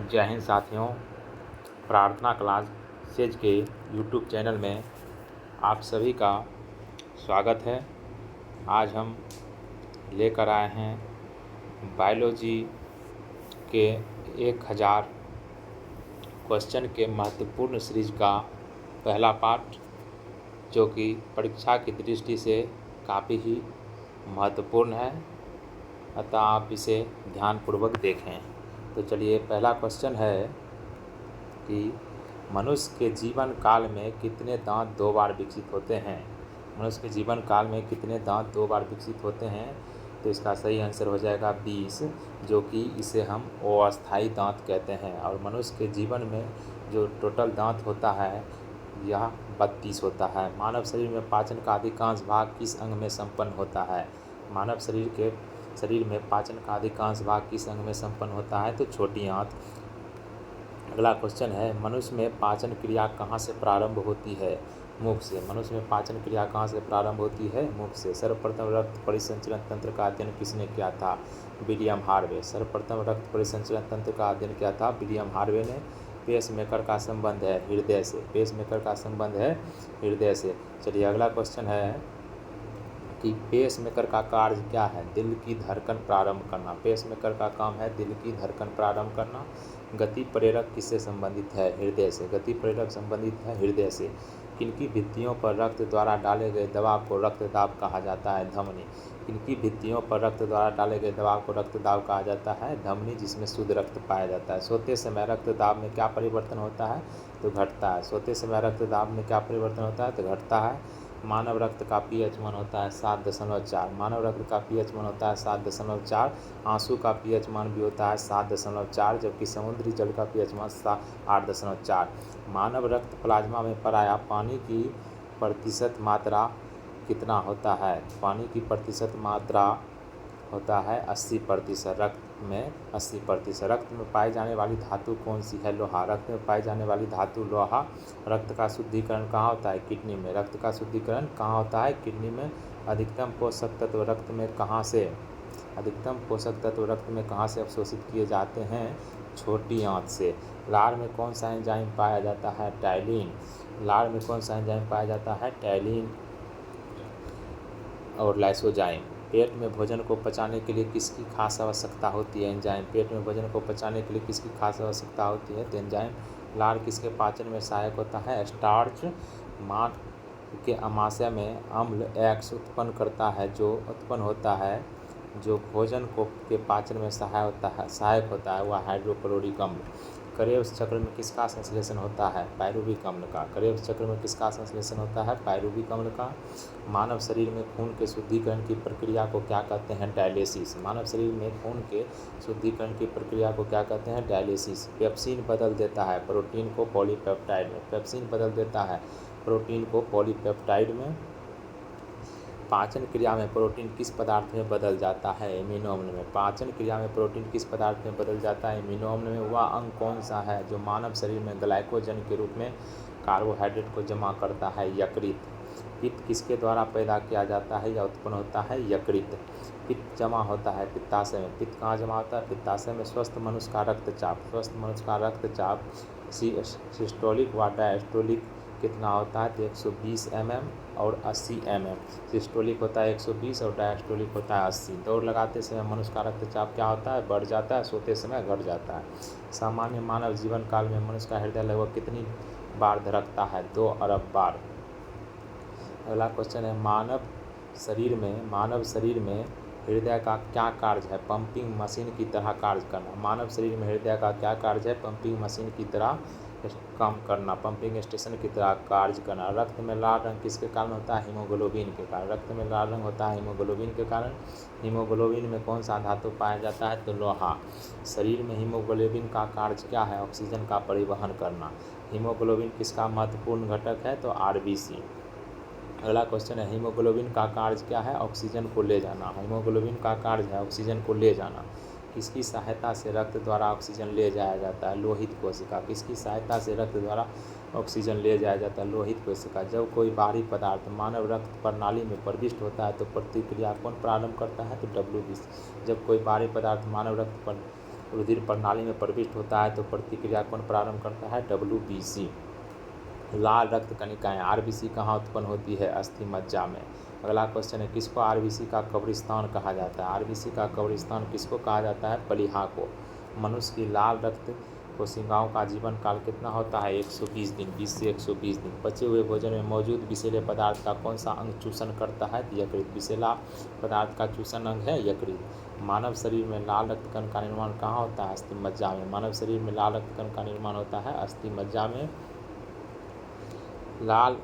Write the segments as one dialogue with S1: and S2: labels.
S1: जय हिंद साथियों। प्रार्थना क्लास सेज के यूट्यूब चैनल में आप सभी का स्वागत है। आज हम लेकर आए हैं बायोलॉजी के 1000 क्वेश्चन के महत्वपूर्ण सीरीज का पहला पार्ट, जो कि परीक्षा की दृष्टि से काफ़ी ही महत्वपूर्ण है, अतः आप इसे ध्यानपूर्वक देखें। तो चलिए, पहला क्वेश्चन है कि मनुष्य के जीवन काल में कितने दांत 2 बार विकसित होते हैं। मनुष्य के जीवन काल में कितने दांत 2 बार विकसित होते हैं, तो इसका सही आंसर हो जाएगा 20, जो कि इसे हम अस्थायी दांत कहते हैं। और मनुष्य के जीवन में जो टोटल दांत होता है यह 32 होता है। मानव शरीर में पाचन का अधिकांश भाग किस अंग में संपन्न होता है। मानव शरीर में पाचन का अधिकांश भाग किस अंग में संपन्न होता है, तो छोटी आंत। अगला क्वेश्चन है, मनुष्य में पाचन क्रिया कहाँ से प्रारंभ होती है। मुख से। मनुष्य में पाचन क्रिया कहाँ से प्रारंभ होती है, मुख से। सर्वप्रथम रक्त परिसंचरण तंत्र का अध्ययन किसने किया था, विलियम हार्वे। सर्वप्रथम रक्त परिसंचरण तंत्र का अध्ययन किया था विलियम हार्वे ने। पेसमेकर का संबंध है हृदय से। पेसमेकर का संबंध है हृदय से। चलिए, अगला क्वेश्चन है कि पेसमेकर का कार्य क्या है, दिल की धड़कन प्रारंभ करना। पेसमेकर का काम है दिल की धड़कन प्रारंभ करना। गति प्रेरक किससे संबंधित है, हृदय से। गति प्रेरक संबंधित है हृदय से। किनकी भित्तियों पर रक्त द्वारा डाले गए दबाव को रक्तदाब कहा जाता है, धमनी। किनकी भित्तियों पर रक्त द्वारा डाले गए दबाव को रक्तदाब कहा जाता है, धमनी, जिसमें शुद्ध रक्त पाया जाता है। सोते समय रक्तदाब में क्या परिवर्तन होता है, तो घटता है। सोते समय रक्तदाब में क्या परिवर्तन होता है, तो घटता है। मानव रक्त का पीएच मान होता है 7.4। मानव रक्त का पीएच मान होता है 7.4। आंसू का पीएच मान भी होता है 7.4, जबकि समुद्री जल का पीएच मान 8.4। मानव रक्त प्लाज्मा में पराया पानी की प्रतिशत मात्रा कितना होता है, पानी की प्रतिशत मात्रा होता है 80%। रक्त में 80%। रक्त में पाई जाने वाली धातु कौन सी है, लोहा। रक्त में पाई जाने वाली धातु लोहा। रक्त का शुद्धिकरण कहाँ होता है, किडनी में। रक्त का शुद्धिकरण कहाँ होता है, किडनी में। अधिकतम पोषक तत्व रक्त में कहाँ से अवशोषित किए जाते हैं, छोटी आंत से। लार में कौन सा एंजाइम पाया जाता है, टाइलिन। लार में कौन सा एंजाइम पाया जाता है, टाइलिन और लाइसोजाइम। पेट में भोजन को पचाने के लिए किसकी खास आवश्यकता होती है, एंजाइम। पेट में भोजन को पचाने के लिए किसकी खास आवश्यकता होती है, तो एंजाइम। लार किसके पाचन में सहायक होता है, स्टार्च। मां के अमाशय में अम्ल एक्स उत्पन्न करता है, जो उत्पन्न होता है, जो भोजन को के पाचन में सहायक होता है, वह हाइड्रोक्लोरिक अम्ल। करेब्स चक्र में किसका संश्लेषण होता है, पायरुविक अम्ल का। करेब्स चक्र में किसका संश्लेषण होता है, पायरुविक अम्ल का। मानव शरीर में खून के शुद्धिकरण की प्रक्रिया को क्या कहते हैं, डायलिसिस। मानव शरीर में खून के शुद्धिकरण की प्रक्रिया को क्या कहते हैं, डायलिसिस। पेप्सिन बदल देता है प्रोटीन को पॉलीपेप्टाइड में। पेप्सिन बदल देता है प्रोटीन को पॉलीपेप्टाइड में। पाचन क्रिया में प्रोटीन किस पदार्थ में बदल जाता है, एमिनो अम्ल में। पाचन क्रिया में प्रोटीन किस पदार्थ में बदल जाता है, एमिनो अम्ल में। वह अंग कौन सा है जो मानव शरीर में ग्लाइकोजन के रूप में कार्बोहाइड्रेट को जमा करता है, यकृत। पित्त किसके द्वारा पैदा किया जाता है या उत्पन्न होता है, यकृत। पित्त जमा होता है पित्ताशय में। पित्त कहाँ जमा होता है, पित्ताशय में। स्वस्थ मनुष्य का रक्तचाप सिस्टोलिक व डायस्टोलिक कितना होता है, तो 120 mm और 80 mm। सिस्टोलिक होता है 120 और डायस्टोलिक होता है 80। दौड़ लगाते समय मनुष्य का रक्तचाप क्या होता है, बढ़ जाता है, सोते समय घट जाता है। सामान्य मानव जीवन काल में मनुष्य का हृदय लगभग कितनी बार धड़कता है, 2 अरब बार। अगला क्वेश्चन है, मानव शरीर में हृदय का क्या कार्य है, पंपिंग मशीन की तरह कार्य करना। मानव शरीर में हृदय का क्या कार्य है, पंपिंग मशीन की तरह काम करना, पंपिंग स्टेशन की तरह कार्य करना। रक्त में लाल रंग किसके कारण होता है, हीमोग्लोबिन के कारण। रक्त में लाल रंग होता है हीमोग्लोबिन के कारण। हीमोग्लोबिन में कौन सा धातु पाया जाता है, तो लोहा। शरीर में हीमोग्लोबिन का कार्य क्या है, ऑक्सीजन का परिवहन करना। हीमोग्लोबिन किसका महत्वपूर्ण घटक है, तो आरबीसी। अगला क्वेश्चन है, हीमोग्लोबिन का कार्य क्या है, ऑक्सीजन को ले जाना। हीमोग्लोबिन का कार्य है ऑक्सीजन को ले जाना। किसकी सहायता से रक्त द्वारा ऑक्सीजन ले जाया जाता है, लोहित कोशिका। किसकी सहायता से रक्त द्वारा ऑक्सीजन ले जाया जाता है, लोहित कोशिका। जब कोई बाहरी पदार्थ मानव रक्त प्रणाली में प्रविष्ट होता है तो प्रतिक्रिया कौन प्रारंभ करता है, तो WBC। जब कोई बाहरी पदार्थ मानव रक्त रुधिर प्रणाली में प्रविष्ट होता है तो प्रतिक्रिया कौन प्रारंभ करता है? WBC। लाल रक्त कणिकाएं RBC कहाँ उत्पन्न होती है? अस्थि मज्जा में। अगला क्वेश्चन है, किसको RBC का कब्रिस्तान कहा जाता है? RBC का कब्रिस्तान किसको कहा जाता है? प्लीहा को। मनुष्य की लाल रक्त कोशिकाओं का जीवन काल कितना होता है? 120 दिन, 20 से 120 दिन। बचे हुए भोजन में मौजूद विषैले पदार्थ का कौन सा अंग चूषण करता है? यकृत। विषैला पदार्थ का चूषण अंग है यकृत। मानव शरीर में लाल रक्त कण का निर्माण कहाँ होता है? अस्थि मज्जा में। मानव शरीर में लाल रक्त कण का निर्माण होता है अस्थि मज्जा में। लाल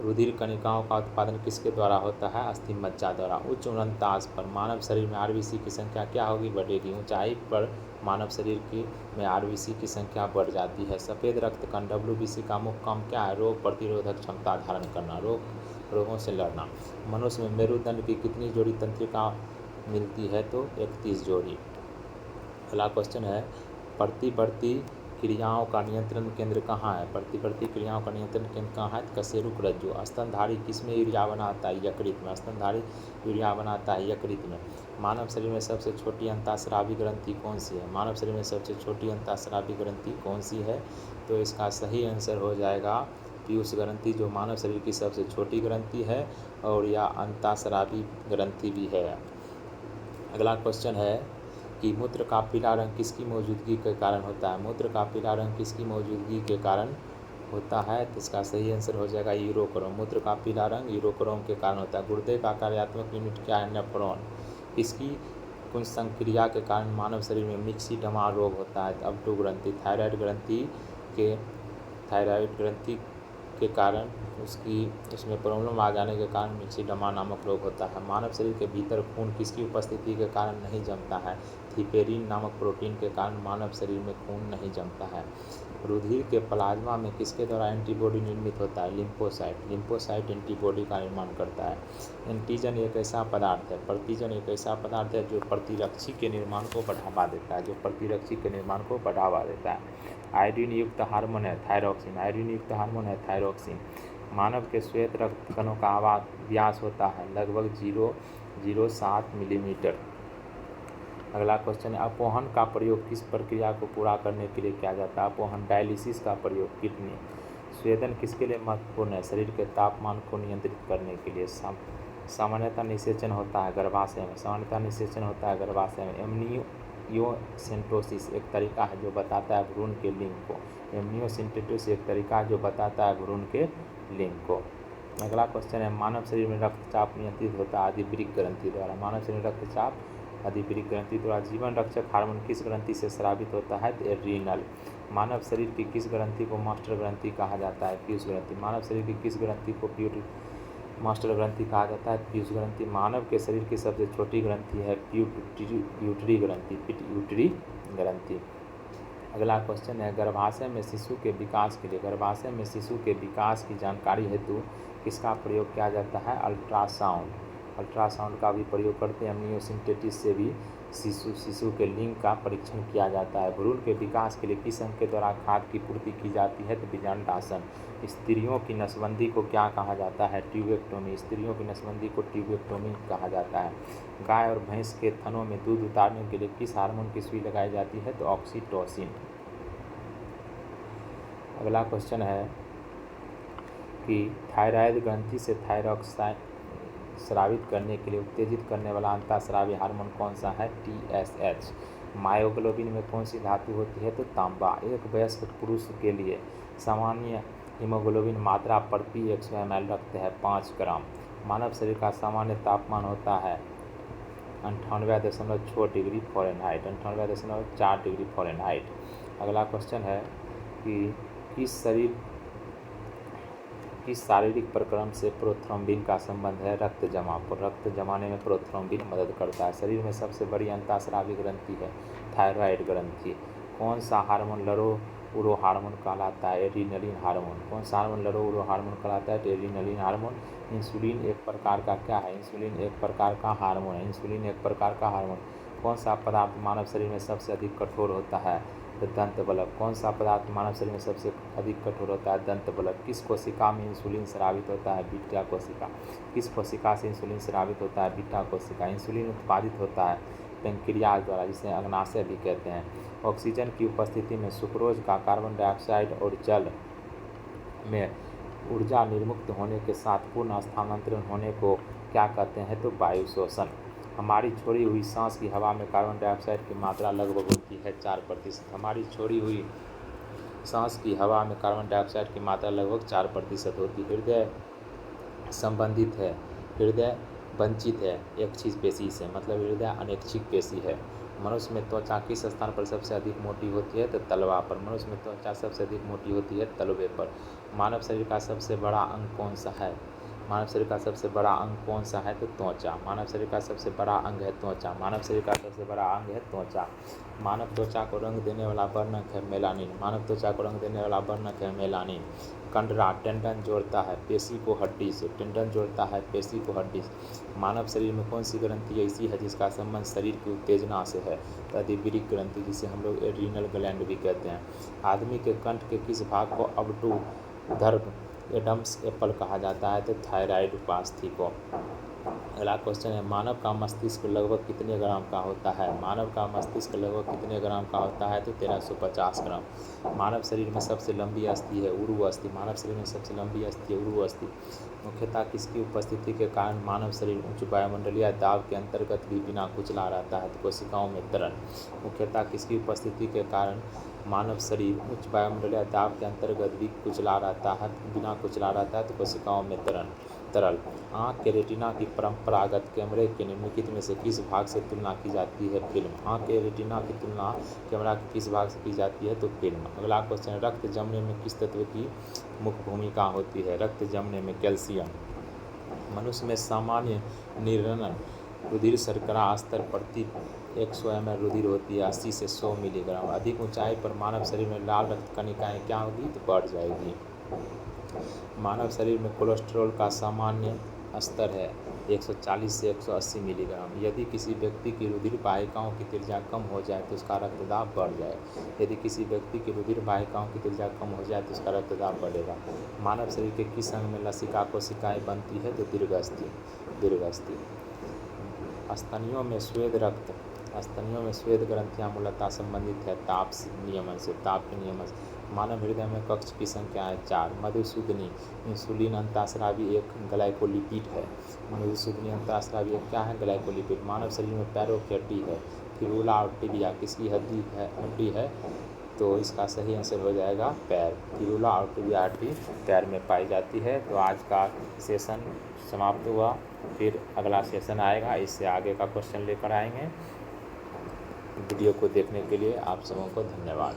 S1: रुधिर कणिकाओं का उत्पादन किसके द्वारा होता है? अस्थि मज्जा द्वारा। उच्च उड़नताश पर मानव शरीर में RBC की संख्या क्या होगी? बढ़ेगी। ऊंचाई पर मानव शरीर में RBC की संख्या बढ़ जाती है। सफ़ेद रक्त कण WBC का मुख्य काम क्या है? रोग प्रतिरोधक क्षमता धारण करना, रोगों से लड़ना। मनुष्य में मेरुदंड की कितनी जोड़ी तंत्रिका मिलती है? तो 31 जोड़ी। अगला क्वेश्चन है, प्रतिवर्ती क्रियाओं का नियंत्रण केंद्र कहाँ है? प्रतिवर्ती क्रियाओं का नियंत्रण केंद्र कहाँ है? कशेरुक रज्जु। स्तनधारी किसमें यूरिया बनाता है? यकृत में। स्तनधारी यूरिया बनाता है यकृत में। मानव शरीर में सबसे छोटी अंतःस्रावी ग्रंथि कौन सी है? मानव शरीर में सबसे छोटी अंतःस्रावी ग्रंथि कौन सी है? तो इसका सही आंसर हो जाएगा पीयूष ग्रंथि, जो मानव शरीर की सबसे छोटी ग्रंथि है और यह अंतःस्रावी ग्रंथि भी है। अगला क्वेश्चन है कि मूत्र का पीला रंग किसकी मौजूदगी के कारण होता है? मूत्र का पीला रंग किसकी मौजूदगी के कारण होता है? तो इसका सही आंसर हो जाएगा यूरोक्रोम। मूत्र का पीला रंग यूरोक्रोम के कारण होता है। गुर्दे का कार्यात्मक यूनिट क्या है? नेफ्रॉन। इसकी कुंज संक्रिया के कारण मानव शरीर में मिक्सीडमा रोग होता है? अब्टू ग्रंथि। थायराइड ग्रंथि के कारण उसमें प्रॉब्लम आ जाने के कारण मिक्सीडमा नामक रोग होता है। मानव शरीर के भीतर खून किसकी उपस्थिति के कारण नहीं जमता है? थिपेरिन नामक प्रोटीन के कारण मानव शरीर में खून नहीं जमता है। रुधिर के प्लाज्मा में किसके द्वारा एंटीबॉडी निर्मित होता है? लिम्फोसाइट एंटीबॉडी का निर्माण करता है। एंटीजन एक ऐसा पदार्थ है, प्रतिजन एक ऐसा पदार्थ है जो प्रतिरक्षी के निर्माण को बढ़ावा देता है। आयोडीन युक्त हार्मोन है थायरॉक्सिन। मानव के श्वेत रक्त कणों का व्यास होता है लगभग 0.07 मिलीमीटर। अगला क्वेश्चन है, अपोहन का प्रयोग किस प्रक्रिया को पूरा करने के लिए किया जाता है? अपोहन डायलिसिस का प्रयोग किडनी। स्वेदन किसके लिए महत्वपूर्ण है? शरीर के तापमान को नियंत्रित करने के लिए। सामान्यतः निषेचन होता है गर्भाशय में। एमनियोसेंटोसिस एक तरीका है जो बताता है भ्रूण के लिंग को। अगला क्वेश्चन है, मानव शरीर में रक्तचाप नियंत्रित होता है अधिवृक्क ग्रंथि द्वारा। मानव शरीर में रक्तचाप अधिवृक्क ग्रंथि द्वारा। जीवन रक्षक हार्मोन किस ग्रंथि से स्रावित होता है? एड्रीनल। मानव शरीर की किस ग्रंथि को मास्टर ग्रंथि कहा जाता है? पीयूष ग्रंथि। मानव शरीर की किस ग्रंथि को मास्टर ग्रंथि कहा जाता है? पीयूष ग्रंथि। मानव के शरीर की सबसे छोटी ग्रंथि है पिट्यूटरी ग्रंथि। अगला क्वेश्चन है, गर्भाशय में शिशु के विकास की जानकारी हेतु किसका प्रयोग किया जाता है? अल्ट्रासाउंड का भी प्रयोग करते हैं। एमनियोसेंटेसिस से भी शिशु के लिंग का परीक्षण किया जाता है। भ्रूण के विकास के लिए किस अंग के द्वारा खाद्य की पूर्ति की जाती है? तो बीजांडासन। स्त्रियों की नसबंदी को क्या कहा जाता है? ट्यूबेक्टोमी। स्त्रियों की नसबंदी को ट्यूबेक्टोमी कहा जाता है। गाय और भैंस के थनों में दूध उतारने के लिए किस हार्मोन की सुई लगाई जाती है? तो ऑक्सीटोसिन। अगला क्वेश्चन है कि थायराइड ग्रंथि से थायरॉक्साइड स्रावित करने के लिए उत्तेजित करने वाला अंतःस्रावी हार्मोन कौन सा है? TSH। मायोग्लोबिन में कौन सी धातु होती है? तो तांबा। एक वयस्क पुरुष के लिए सामान्य हीमोग्लोबिन मात्रा प्रति 100 ml रक्त है 5 ग्राम। मानव शरीर का सामान्य तापमान होता है 98.6 डिग्री फ़ारेनहाइट, 98.4 डिग्री फ़ारेनहाइट। अगला क्वेश्चन है कि किस शारीरिक प्रक्रम से प्रोथ्रोम्बिन का संबंध है? रक्त जमाने में प्रोथ्रोम्बिन मदद करता है। शरीर में सबसे बड़ी अंतःस्रावी ग्रंथि है थायराइड ग्रंथि। कौन सा हार्मोन लरो-उरो हार्मोन कहलाता है? Adrenaline hormone. कौन सा हार्मोन लरो-उरो हार्मोन कहलाता है? Adrenaline hormone. इंसुलिन एक प्रकार का क्या है? इंसुलिन एक प्रकार का हार्मोन। कौन सा पदार्थ मानव शरीर में सबसे अधिक कठोर होता है? तो दंत बल्ब। कौन सा पदार्थ मानव शरीर में सबसे अधिक कठोर होता है? दंत बल्ब। किस कोशिका में इंसुलिन स्रावित होता है? बीटा कोशिका। किस कोशिका से इंसुलिन स्रावित होता है? बीटा कोशिका। इंसुलिन उत्पादित होता है पेंक्रियाज द्वारा, जिसे अग्नाशय भी कहते हैं। ऑक्सीजन की उपस्थिति में सुक्रोज का कार्बन डाइऑक्साइड और जल में ऊर्जा निर्मुक्त होने के साथ पूर्ण स्थानांतरण होने को क्या कहते हैं? तो वायु शोषण। हमारी छोड़ी हुई सांस की हवा में कार्बन डाइऑक्साइड की मात्रा लगभग होती है 4%। हमारी छोड़ी हुई सांस की हवा में कार्बन डाइऑक्साइड की मात्रा लगभग 4% होती है। हृदय संबंधित है, हृदय वंचित है एकक्षिक पेशी से, मतलब हृदय अनैच्छिक पेशी है। मनुष्य में त्वचा किस स्थान पर सबसे अधिक मोटी होती है? तो तलवा पर। मनुष्य में त्वचा सबसे अधिक मोटी होती है तलवे पर। मानव शरीर का सबसे बड़ा अंग कौन सा है? मानव शरीर का सबसे बड़ा अंग कौन सा है? तो त्वचा। मानव शरीर का सबसे बड़ा अंग है त्वचा। मानव शरीर का सबसे बड़ा अंग है त्वचा। मानव त्वचा को रंग देने वाला वर्णक है मेलानिन। मानव त्वचा को रंग देने वाला वर्णक है मेलानिन। कंडरा टेंडन जोड़ता है पेशी को हड्डी से। टेंडन जोड़ता है पेशी को हड्डी से। मानव शरीर में कौन सी ग्रंथि ऐसी है जिसका संबंध शरीर की उत्तेजना से है? तो अधिविरिक ग्रंथि, जिसे हम लोग एड्रीनल ग्लैंड भी कहते हैं। आदमी के कंठ के किस भाग को अबडूधर्ग एडम्स एप्पल कहा जाता है? तो थायराइड उपास्थि को। अगला क्वेश्चन है, मानव का मस्तिष्क लगभग कितने ग्राम का होता है? मानव का मस्तिष्क लगभग कितने ग्राम का होता है? तो 1350 ग्राम। मानव शरीर में सबसे लंबी अस्थि है उरु अस्थि। मानव शरीर में सबसे लंबी अस्थि है उरु अस्थि। मुख्यतः किसकी उपस्थिति के कारण मानव शरीर उच्च वायुमंडलीय दाब के अंतर्गत भी बिना कुचला रहता है? तो कोशिकाओं में तरल। मुख्यतः किसकी उपस्थिति के कारण मानव शरीर उच्च वायुमंडलीय दाब के अंतर्गत भी कुचला रहता है, बिना कुचला रहता है? तो कोशिकाओं में तरल। आँख के रेटिना की परंपरागत कैमरे के निम्नलिखित में से किस भाग से तुलना की जाती है? फिल्म। आँख के रेटिना की तुलना कैमरा के किस भाग से की जाती है? तो फिल्म। अगला क्वेश्चन, रक्त जमने में किस तत्व की मुख्य भूमिका होती है? रक्त जमने में कैल्शियम। मनुष्य में सामान्य निर्नर रुधिर शर्करा स्तर प्रति 100 ml रुधिर होती है 80 से 100 मिलीग्राम। अधिक ऊंचाई पर मानव शरीर में लाल रक्त कणिकाएँ क्या होगी? तो बढ़ जाएगी। मानव शरीर में कोलेस्ट्रॉल का सामान्य स्तर है 140 से 180 मिलीग्राम। यदि किसी व्यक्ति की रुधिर वाहिकाओं की त्रिज्या कम हो जाए तो उसका रक्तदाब बढ़ जाए। यदि किसी व्यक्ति की रुधिर वाहिकाओं की त्रिज्या कम हो जाए तो उसका रक्तदाब बढ़ेगा। मानव शरीर के किस अंग में लसिका कोशिकाएं बनती है? तो दीर्घास्थि। स्तनियों में श्वेत रक्त, स्तनियों में श्वेत ग्रंथियां मूलतः संबंधित है ताप नियमन के नियमन से। मानव हृदय में कक्ष की संख्या है 4। मधुसूदनी इंसुलिन अंतःस्रावी एक ग्लाइकोलिपिड है। मधुसूदनी अंतःस्रावी एक क्या है? ग्लाइकोलिपिड। मानव शरीर में पैरों की हड्डी है फिबुला और टिबिया किसकी हड्डी है? तो इसका सही आंसर हो जाएगा पैर। फिबुला और टिबिया हड्डी पैर में पाई जाती है। तो आज का सेशन समाप्त हुआ, फिर अगला सेशन आएगा, इससे आगे का क्वेश्चन लेकर आएंगे। वीडियो को देखने के लिए आप सबों को धन्यवाद।